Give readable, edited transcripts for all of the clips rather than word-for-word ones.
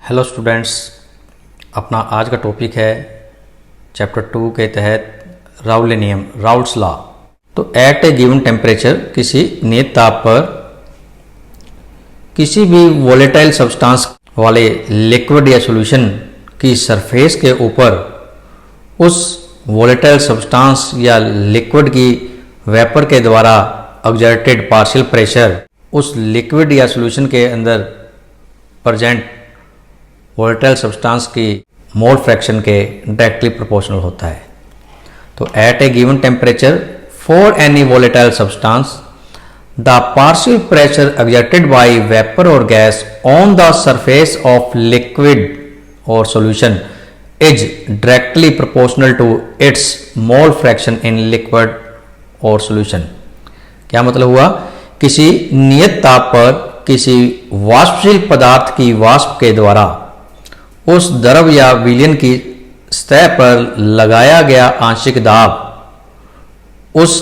Hello students, अपना आज का टॉपिक है चैप्टर 2 के तहत राउलेनियम राउल्ट्स लॉ। तो एट ए गिवन टेम्परेचर, किसी नियत ताप पर किसी भी वोलेटाइल सब्सटेंस वाले लिक्विड या सॉल्यूशन की सरफेस के ऊपर उस वोलेटाइल सब्सटेंस या लिक्विड की वेपर के द्वारा एक्सर्टेड पार्शियल प्रेशर उस लिक्विड या सॉल्यूशन के अंदर प्रेजेंट वोलेटाइल सब्सटेंस की मोल फ्रैक्शन के डायरेक्टली प्रोपोर्शनल होता है। तो at a given temperature for any volatile substance the partial pressure exerted by vapour और gas on the surface of liquid और solution is directly proportional to its mole fraction in liquid और solution. क्या मतलब हुआ? किसी नियत ताप पर किसी वाष्पशील पदार्थ की वाष्प के द्वारा उस द्रव या विलयन की सतह पर लगाया गया आंशिक दाब उस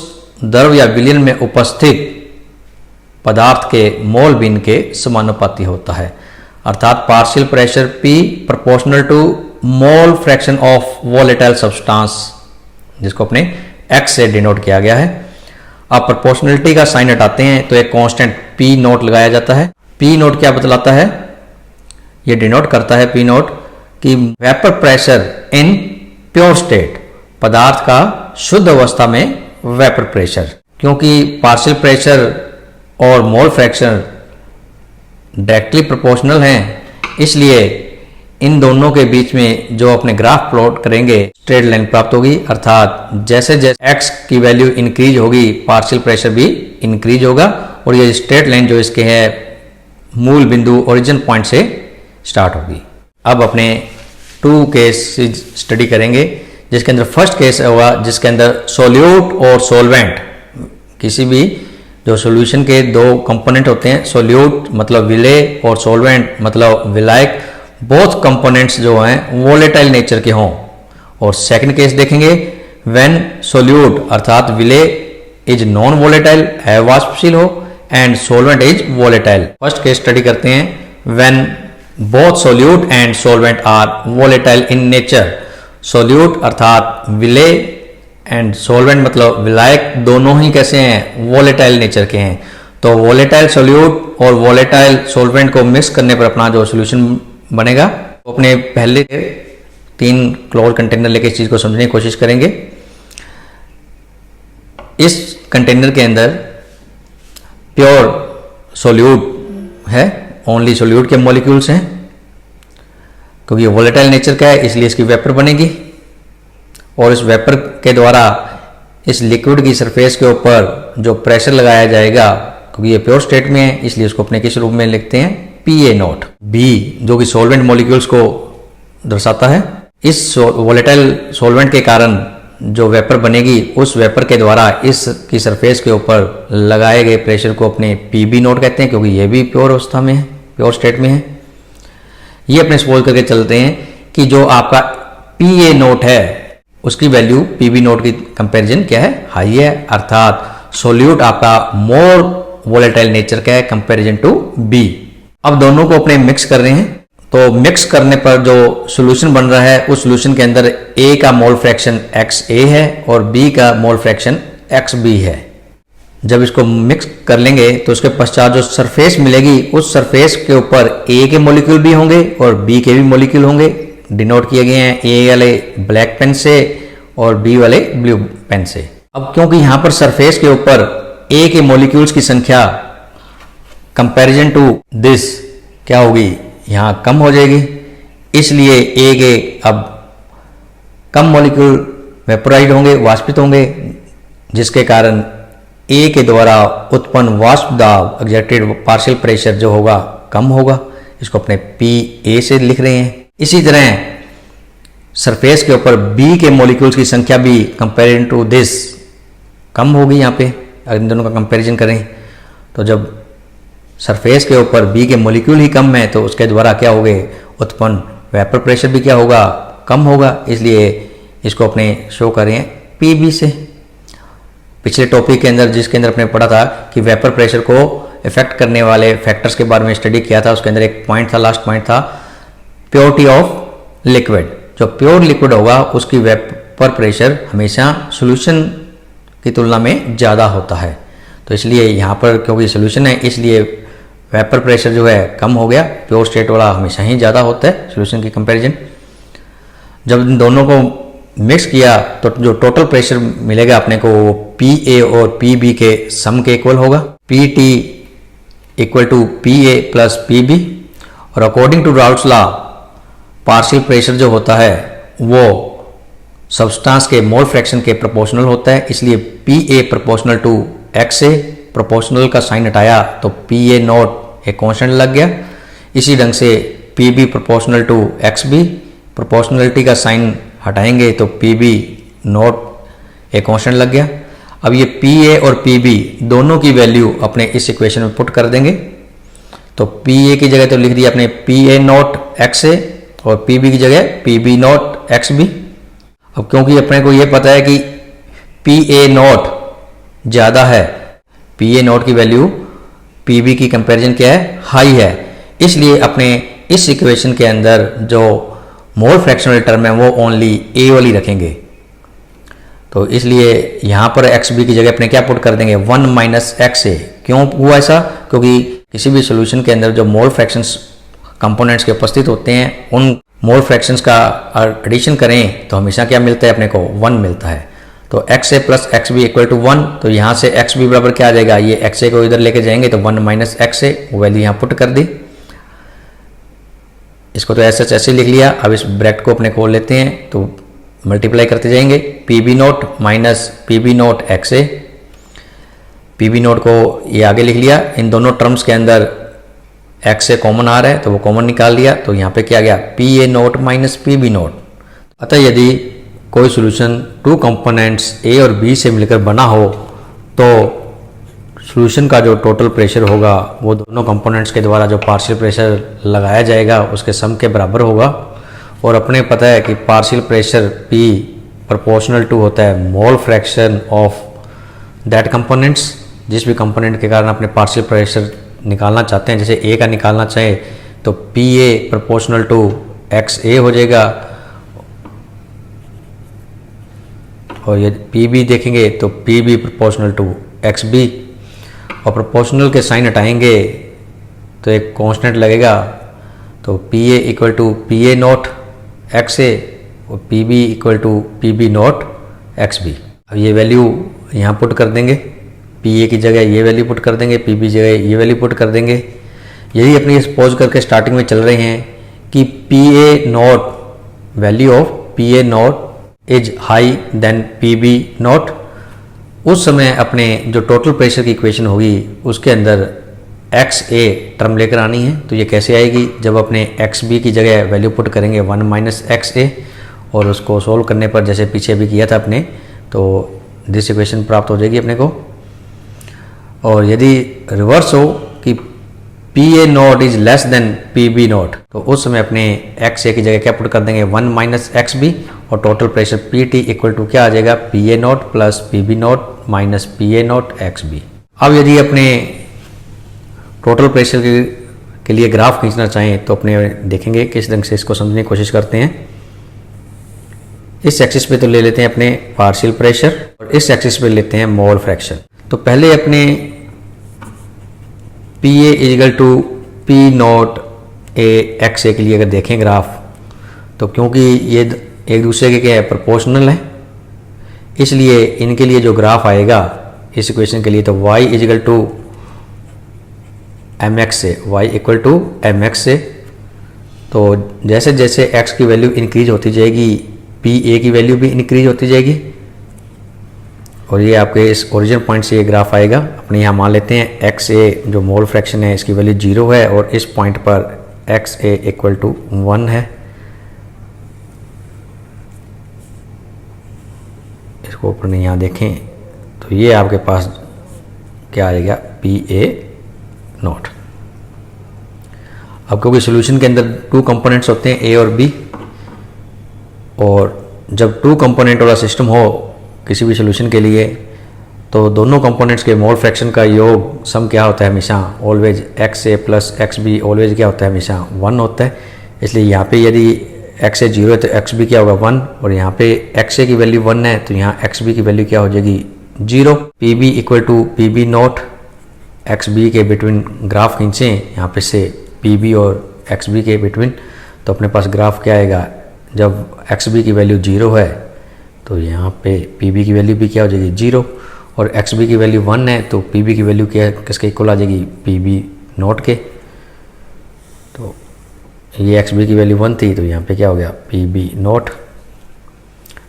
द्रव या विलयन में उपस्थित पदार्थ के मोल भिन्न के समानुपाती होता है। अर्थात partial pressure P proportional to mole fraction of volatile substance, जिसको अपने X से डिनोट किया गया है। अब प्रोपोर्शनलिटी का साइन हटाते हैं तो एक कांस्टेंट P नोट लगाया जाता है। P नोट क्या बतलाता है? ये डिनोट करता है P नोट कि vapour pressure in pure state, पदार्थ का शुद्ध अवस्था में वेपर प्रेशर। क्योंकि पार्शियल प्रेशर और मोल फ्रैक्शन डायरेक्टली प्रोपोर्शनल हैं, इसलिए इन दोनों के बीच में जो अपने ग्राफ प्लॉट करेंगे स्ट्रेट लाइन प्राप्त होगी। अर्थात जैसे जैसे x की वैल्यू इंक्रीज होगी पार्शियल प्रेशर भी इंक्रीज होगा और ये स्ट्रेट लाइन जो इसके है मूल बिंदु ओरिजिन पॉइंट से स्टार्ट होगी। अब अपने 2 केस स्टडी करेंगे, जिसके अंदर फर्स्ट केस होगा जिसके अंदर सोल्यूट और सोलवेंट, किसी भी जो सॉल्यूशन के 2 कंपोनेंट होते हैं, सोल्यूट मतलब विलेय और सोलवेंट मतलब विलायक, बोथ कंपोनेंट्स जो हैं वोलेटाइल नेचर के हों। और सेकंड केस देखेंगे व्हेन सोल्यूट अर्थात विलेय इज नॉन वोलेटाइल है, वाष्पशील हो, and solvent is volatile. First case study करते हैं when both solute and solvent are volatile in nature. Solute अर्थात विलेय एंड सोलवेंट मतलब विलायक, दोनों ही कैसे हैं? वोलेटाइल नेचर के हैं। तो वोलेटाइल सोल्यूट और वोलेटाइल सोलवेंट को मिक्स करने पर अपना जो सोल्यूशन बनेगा, तो अपने पहले 3 क्लोर कंटेनर लेके इस चीज को समझने की कोशिश करेंगे। इस कंटेनर के अंदर प्योर सोल्यूट है, ओनली सोल्यूट के मॉलिक्यूल्स हैं। क्योंकि ये वोलेटाइल नेचर का है इसलिए इसकी वेपर बनेगी और इस वेपर के द्वारा इस लिक्विड की सरफेस के ऊपर जो प्रेशर लगाया जाएगा, क्योंकि ये प्योर स्टेट में है इसलिए इसको अपने किस रूप में लिखते हैं? PA note. B जो कि सोलवेंट मॉलिक्यूल्स को दर्शाता है। इस वोलेटाइल सोलवेंट के कारण जो वेपर बनेगी उस वेपर के द्वारा इस की सरफेस के ऊपर लगाए गए प्रेशर को अपने PB नोट कहते हैं, क्योंकि ये भी प्योर अवस्था में है, प्योर स्टेट में है। ये अपने सपोज करके चलते हैं कि जो आपका PA नोट है उसकी वैल्यू PB नोट की कंपैरिजन क्या है? हाई है। अर्थात सोल्यूट आपका मोर वोलेटाइल नेचर का है कंपैरिजन टू B। अब दोनों को अपने मिक्स कर रहे हैं, तो मिक्स करने पर जो सॉल्यूशन बन रहा है उस सॉल्यूशन के अंदर A का मोल फ्रैक्शन XA है और B का मोल फ्रैक्शन XB है। जब इसको मिक्स कर लेंगे तो उसके पश्चात जो सरफेस मिलेगी उस सरफेस के ऊपर A के मॉलिक्यूल भी होंगे और B के भी मॉलिक्यूल होंगे, डिनोट किए गए हैं A वाले ब्लैक पेन से और B वाले ब्लू पेन से। अब क्योंकि यहाँ पर सरफेस के ऊपर A के मॉलिक्यूल्स की संख्या कंपैरिजन टू दिस क्या होगी? यहाँ कम हो जाएगी, इसलिए A के अब कम मॉलिक्यूल वेपोराइज होंगे, वाष्पित होंगे, जिसके कारण A के द्वारा उत्पन्न वाष्प दाब एक्सर्टेड पार्शियल प्रेशर जो होगा कम होगा। इसको अपने PA से लिख रहे हैं। इसी तरह सरफेस के ऊपर B के मॉलिक्यूल्स की संख्या भी कंपेरिजन टू दिस कम होगी। यहाँ पे अगर इन दोनों का कंपैरिजन करें तो जब सरफेस के ऊपर B के मॉलिक्यूल ही कम है तो उसके द्वारा क्या होगा? उत्पन्न वेपर प्रेशर भी क्या होगा? कम होगा। इसलिए इसको अपने शो कर रहे हैं PB से। पिछले टॉपिक के अंदर जिसके अंदर अपने पढ़ा था कि वेपर प्रेशर को इफेक्ट करने वाले फैक्टर्स के बारे में स्टडी किया था, उसके अंदर एक पॉइंट था, लास्ट पॉइंट था प्योरिटी ऑफ लिक्विड। जो प्योर लिक्विड होगा उसकी वेपर प्रेशर हमेशा सॉल्यूशन की तुलना में ज़्यादा होता है। तो इसलिए यहाँ पर क्योंकि सॉल्यूशन है इसलिए वेपर प्रेशर जो है कम हो गया, प्योर स्टेट वाला हमेशा ही ज़्यादा होता है सॉल्यूशन की कंपैरिजन। जब इन दोनों को मिक्स किया तो जो टोटल प्रेशर मिलेगा अपने को वो PA और PB के सम के इक्वल होगा, PT equal to PA plus PB। और according to Raoult's law partial pressure जो होता है वो सब्सटेंस के मोल फ्रैक्शन के प्रोपोर्शनल होता है, इसलिए PA proportional to XA। Proportional का साइन हटाया तो PA नॉट एक कांस्टेंट लग गया। इसी ढंग से PB proportional to XB, proportionality का साइन हटाएंगे तो PB नॉट एक कांस्टेंट लग गया। अब ये PA और PB दोनों की वैल्यू अपने इस इक्वेशन में पुट कर देंगे। तो PA की जगह तो लिख दिया अपने PA नॉट XA और PB की जगह PB नॉट XB। अब क्योंकि अपने को ये पता है कि PA नॉट ज़्यादा है, PA नॉट की वैल्यू PB की कंपैरिजन क्या है, हाई है, इसलिए अपने इस इक्वेशन के अंदर जो मोल फ्रैक्शनल टर्म है वो ओनली A वाली रखेंगे। तो इसलिए यहाँ पर XB की जगह अपने क्या पुट कर देंगे 1 माइनस XA। क्यों हुआ ऐसा? क्योंकि किसी भी सॉल्यूशन के अंदर जो मोल फ्रैक्शंस कंपोनेंट्स के उपस्थित होते हैं उन मोल फ्रैक्शंस का एडिशन करें तो हमेशा क्या मिलता है अपने को 1 मिलता है। तो XA plus XB equal to 1। तो यहाँ से XB बराबर क्या आ जाएगा, ये XA को इधर लेके जाएंगे तो 1 माइनस XA वो वैल्यू यहाँ पुट कर दी। इसको तो ऐसे लिख लिया। अब इस ब्रैकेट को अपने खोल लेते हैं तो मल्टीप्लाई करते जाएंगे, PB note minus PB note XA। PB note को ये आगे लिख लिया, इन दोनों टर्म्स के अंदर XA कॉमन आ रहा है तो वो कॉमन निकाल लिया। तो यहाँ पे क्या गया PA note minus PB note. अतः यदि कोई सॉल्यूशन टू कंपोनेंट्स A और B से मिलकर बना हो तो सॉल्यूशन का जो टोटल प्रेशर होगा वो दोनों कंपोनेंट्स के द्वारा जो पार्शियल प्रेशर लगाया जाएगा उसके सम के बराबर होगा। और अपने पता है कि partial pressure P proportional to होता है mole fraction of that components. जिस भी कंपोनेंट के कारण अपने पार्शियल प्रेशर निकालना चाहते हैं, जैसे A का निकालना चाहे तो PA प्रोपोर्शनल टू XA हो जाएगा, और यदि PB देखेंगे तो PB प्रोपोर्शनल टू XB। और प्रोपोर्शनल के साइन हटाएंगे तो एक कांस्टेंट लगेगा, तो PA equal to PA naught XA और PB equal to PB naught XB। अब ये वैल्यू यहाँ पुट कर देंगे, PA की जगह ये वैल्यू पुट कर देंगे, PB की जगह ये वैल्यू पुट कर देंगे। यही अपनी सपोज करके स्टार्टिंग में चल रहे हैं कि PA naught value of PA naught is high than PB naught. उस समय अपने जो टोटल प्रेशर की इक्वेशन होगी उसके अंदर XA टर्म लेकर आनी है। तो ये कैसे आएगी, जब अपने XB की जगह वैल्यू पुट करेंगे 1 माइनस XA और उसको सोल्व करने पर जैसे पीछे भी किया था अपने, तो दिस इक्वेशन प्राप्त हो जाएगी अपने को। और यदि रिवर्स हो कि PA naught is less than PB not तो उस समय अपने XA की जगह क्या पुट कर देंगे 1 माइनस XB और total pressure PT equal to क्या आ जाएगा PA naught plus PB naught minus PA naught XB। अब यदि अपने टोटल प्रेशर के लिए ग्राफ खींचना चाहें तो अपने देखेंगे किस ढंग से इसको समझने की कोशिश करते हैं। इस एक्सिस पे तो ले लेते हैं अपने पार्शियल प्रेशर और इस एक्सिस पे लेते हैं मोल फ्रैक्शन। तो पहले अपने PA equal to P naught A XA के लिए अगर देखें ग्राफ, तो क्योंकि ये एक दूसरे के क्या है प्रोपोर्शनल है, इसलिए इनके लिए जो ग्राफ आएगा इस इक्वेशन के लिए तो y इजिकल टू mx से y इक्वल टू mx से। तो जैसे जैसे x की वैल्यू इंक्रीज होती जाएगी PA की वैल्यू भी इंक्रीज होती जाएगी और ये आपके इस ओरिजिन पॉइंट से ये ग्राफ आएगा। अपने यहाँ मान लेते हैं XA जो मोल फ्रैक्शन है इसकी वैल्यू 0 है और इस पॉइंट पर XA इक्वल टू 1 है। इसको अपने यहाँ देखें तो ये आपके पास क्या आएगा PA नॉट। अब क्योंकि सॉल्यूशन के अंदर 2 कंपोनेंट्स होते हैं A और B, और जब 2 कंपोनेंट वाला सिस्टम हो किसी भी सॉल्यूशन के लिए तो दोनों कंपोनेंट्स के मोल फ्रैक्शन का योग सम क्या होता है हमेशा always XA plus XB always क्या होता है हमेशा 1 होता है। इसलिए यहाँ पे यदि एक्स ए 0 है तो एक्स बी क्या होगा 1, और यहाँ पे एक्स ए की वैल्यू 1 है तो यहाँ एक्स बी की वैल्यू क्या हो जाएगी 0। P B equal to P B naught, X B के बिटवीन ग्राफ खींचें यहाँ पे से पी बी और एक्स बी के बिटवीन, तो अपने पास ग्राफ क्या आएगा, जब एक्स बी की वैल्यू 0 है तो यहाँ पे पी बी की वैल्यू भी क्या हो जाएगी 0, और एक्स बी की वैल्यू 1 है तो पी बी की वैल्यू क्या किसके इक्वल आ जाएगी पी बी नॉट के। तो ये एक्स बी की वैल्यू 1 थी तो यहाँ पे क्या हो गया पी बी नॉट।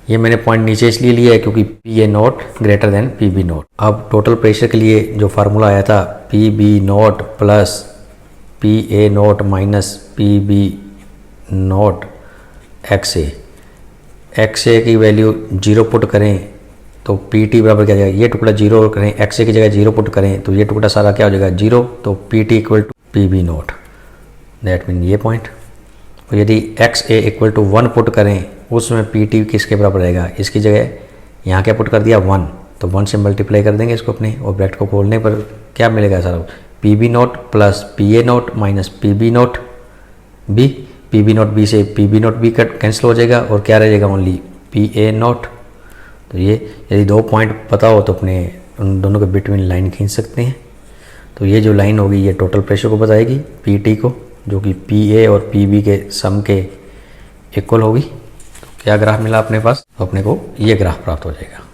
ये मैंने पॉइंट नीचे इसलिए लिया है क्योंकि P A naught greater than P B naught. अब टोटल प्रेशर के लिए जो फार्मूला आया था P B naught plus P A naught minus P B naught X A की वैल्यू 0 पुट करें तो पी टी बराबर क्या जाएगा, ये टुकड़ा 0 करें, एक्स ए की जगह 0 पुट करें तो ये टुकड़ा सारा क्या हो जाएगा 0, तो P T equal to P B naught, that mean ये पॉइंट। और यदि X A equal to 1 put करें उसमें पी टी किसके बराबर रहेगा, इसकी जगह यहाँ क्या पुट कर दिया 1, तो 1 से मल्टीप्लाई कर देंगे इसको अपने, और ब्रैकेट को खोलने पर क्या मिलेगा सारा P B naught plus P A naught minus P B naught B, P B naught B से P B naught B cut cancel हो जाएगा और क्या रहेगा ओनली पी ए नॉट। तो ये यदि 2 पॉइंट पता हो तो अपने उन दोनों के बिटवीन लाइन खींच सकते हैं। तो ये जो लाइन होगी ये टोटल प्रेशर को बताएगी पी टी को, जो कि पी ए और पी बी के सम के इक्वल होगी। तो क्या ग्राफ मिला अपने पास, तो अपने को ये ग्राफ प्राप्त हो जाएगा।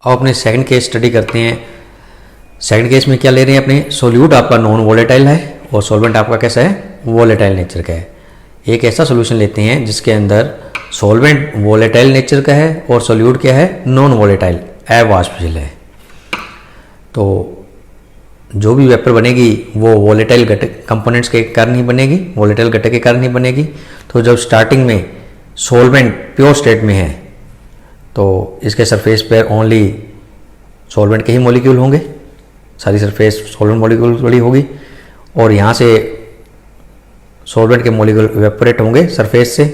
अब अपने सेकंड केस स्टडी करते हैं। सेकंड केस में क्या ले रहे हैं अपने, सोल्यूट आपका नॉन वोलेटाइल है और सॉल्वेंट आपका कैसा है वोलेटाइल नेचर का है। एक ऐसा सॉल्यूशन लेते हैं जिसके अंदर सॉल्वेंट वोलेटाइल नेचर का है और सोल्यूट क्या है नॉन वोलेटाइल अवाष्पशील है। तो जो भी वेपर बनेगी वो वोलेटाइल घटक कंपोनेंट्स के कारण ही बनेगी, वोलेटाइल घटक के कारण ही बनेगी। तो जब स्टार्टिंग में सॉल्वेंट प्योर स्टेट में है तो इसके सरफेस पर ओनली सॉल्वेंट के ही मॉलिक्यूल होंगे, सारी सरफेस सॉल्वेंट मॉलिक्यूल वाली होगी, और यहाँ से सॉल्वेंट के मॉलिक्यूल वेपोरेट होंगे सरफेस से,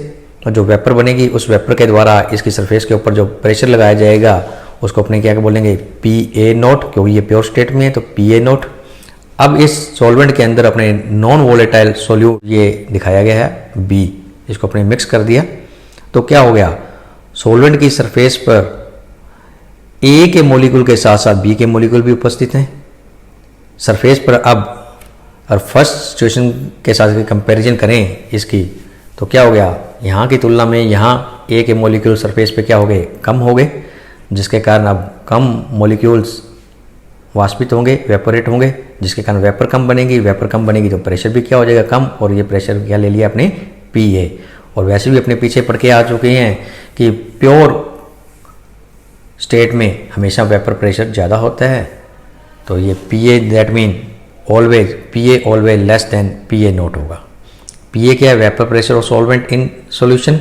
और जो वेपर बनेगी उस वेपर के द्वारा इसकी सरफेस के ऊपर जो प्रेशर लगाया जाएगा उसको अपने क्या बोलेंगे पी ए नॉट, क्योंकि ये प्योर स्टेट में है तो पी ए नॉट। अब इस सॉल्वेंट के अंदर अपने नॉन वोलेटाइल सोल्यूट ये दिखाया गया है बी, इसको अपने मिक्स कर दिया तो क्या हो गया, सॉल्वेंट की सरफेस पर ए के मॉलिक्यूल के साथ साथ बी के मॉलिक्यूल भी उपस्थित हैं सरफेस पर। अब और फर्स्ट सिचुएशन के साथ कंपैरिजन करें इसकी तो क्या हो गया, यहाँ की तुलना में यहाँ ए के मॉलिक्यूल सरफेस पे क्या हो गए कम हो गए, जिसके कारण अब कम मॉलिक्यूल्स वाष्पित होंगे वेपोरेट होंगे, जिसके कारण वेपर कम बनेगी, वेपर कम बनेगी तो प्रेशर भी क्या हो जाएगा कम, और ये प्रेशर क्या ले लिया अपने पी ए। और वैसे भी अपने पीछे पढ़ के आ चुके हैं कि प्योर स्टेट में हमेशा वेपर प्रेशर ज़्यादा होता है। तो ये P A that mean always P A always less than P A naught होगा। पी ए क्या है vapour pressure of solvent in solution,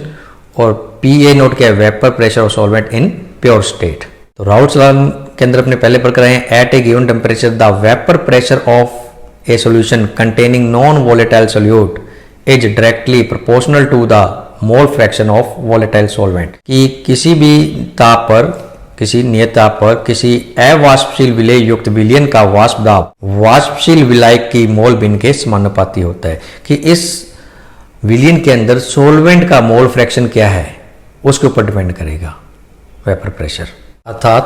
और पी ए नोट क्या है vapour pressure of solvent in pure state. तो Raoult's law के अंदर अपने पहले पढ़ कर आए हैं at a given temperature the vapour pressure of a solution containing non volatile solute is directly proportional to the mole fraction of volatile solvent. कि किसी भी ताप पर, किसी नियत ताप पर किसी अवाष्पशील विलेय युक्त विलयन का वाष्प दाब वाष्पशील विलायक की मोल भिन्न के समानुपाती होता है। कि इस विलयन के अंदर सॉल्वेंट का मोल फ्रैक्शन क्या है उसके ऊपर डिपेंड करेगा वेपर प्रेशर, अर्थात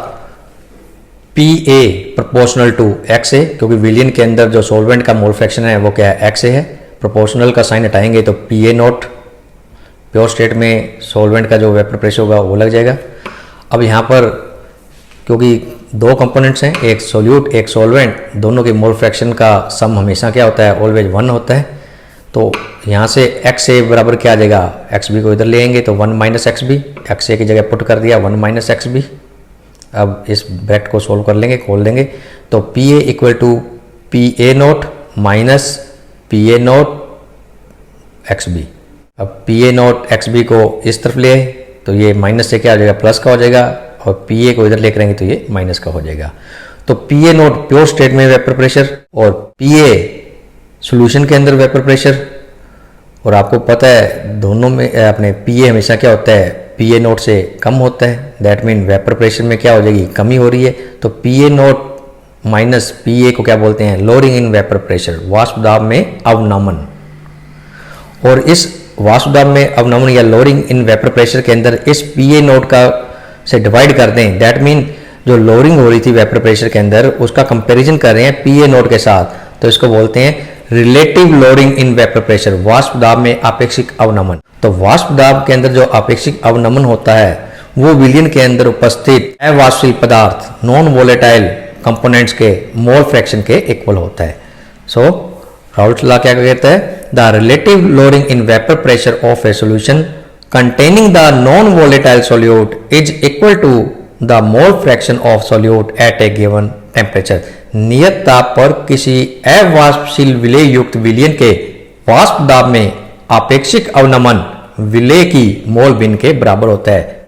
P A proportional to X A, क्योंकि विलयन के अंदर जो सॉल्वेंट का मोल फ्रैक्शन है वो क्या है एक्स ए है। प्रोपोर्शनल का साइन हटाएंगे तो P A not, pure state में सॉल्वेंट का जो वेपर प्रेशर होगा वो लग जाएगा। अब यहाँ पर क्योंकि 2 कंपोनेंट्स हैं, एक सोल्यूट एक सॉल्वेंट, दोनों के मोल फ्रैक्शन का सम हमेशा क्या होता है ऑलवेज 1 होता है। तो यहाँ से एक्स ए बराबर क्या आ जाएगा, एक्स बी को इधर ले आएंगे तो 1 minus x B, x A की जगह पुट कर दिया 1 माइनस एक्स बी। अब इस ब्रैकेट को सोल्व कर लेंगे, खोल देंगे तो P A equal to P A naught minus P A naught X B. अब P A naught X B को इस तरफ ले तो ये माइनस से क्या हो जाएगा प्लस का हो जाएगा, और पी ए को इधर लेकर आएंगे तो ये माइनस का हो जाएगा। तो P A note pure state में वेपर प्रेशर और पी ए सॉल्यूशन के अंदर वेपर प्रेशर, और आपको पता है दोनों में अपने पी ए हमेशा क्या होता है पी ए नोट से कम होता है, दैट मीन वेपर प्रेशर में क्या हो जाएगी कमी हो रही है। तो P A naught minus P ए को क्या बोलते हैं, लोअरिंग इन वेपर प्रेशर, वाष्प दाब में अवनमन। और इस वाष्प दाब में अवनमन या लोअरिंग इन वेपर प्रेशर के अंदर इस पी ए नोट का से डिवाइड कर दें, दैट मीन जो लोअरिंग हो रही थी वेपर प्रेशर के अंदर उसका कंपैरिजन कर रहे हैं पी ए नोट के साथ, तो इसको बोलते हैं relative lowering in vapour pressure, वाष्प दाब में आपेक्षिक अवनमन। तो वाष्प दाब के अंदर जो आपेक्षिक अवनमन होता है वो विलयन के अंदर उपस्थित अवाष्पशील पदार्थ नॉन वोलेटाइल कंपोनेंट्स के मोल फ्रैक्शन के इक्वल होता है। सो राउल्ट लॉ क्या कहता है, the relative lowering in vapour pressure of a solution containing the non volatile solute is equal to the mole fraction of solute at a given temperature. नियत ताप पर किसी अवाष्पशील विलेय युक्त विलयन के वाष्प दाब में आपेक्षिक अवनमन विलेय की मोल भिन्न के बराबर होता है।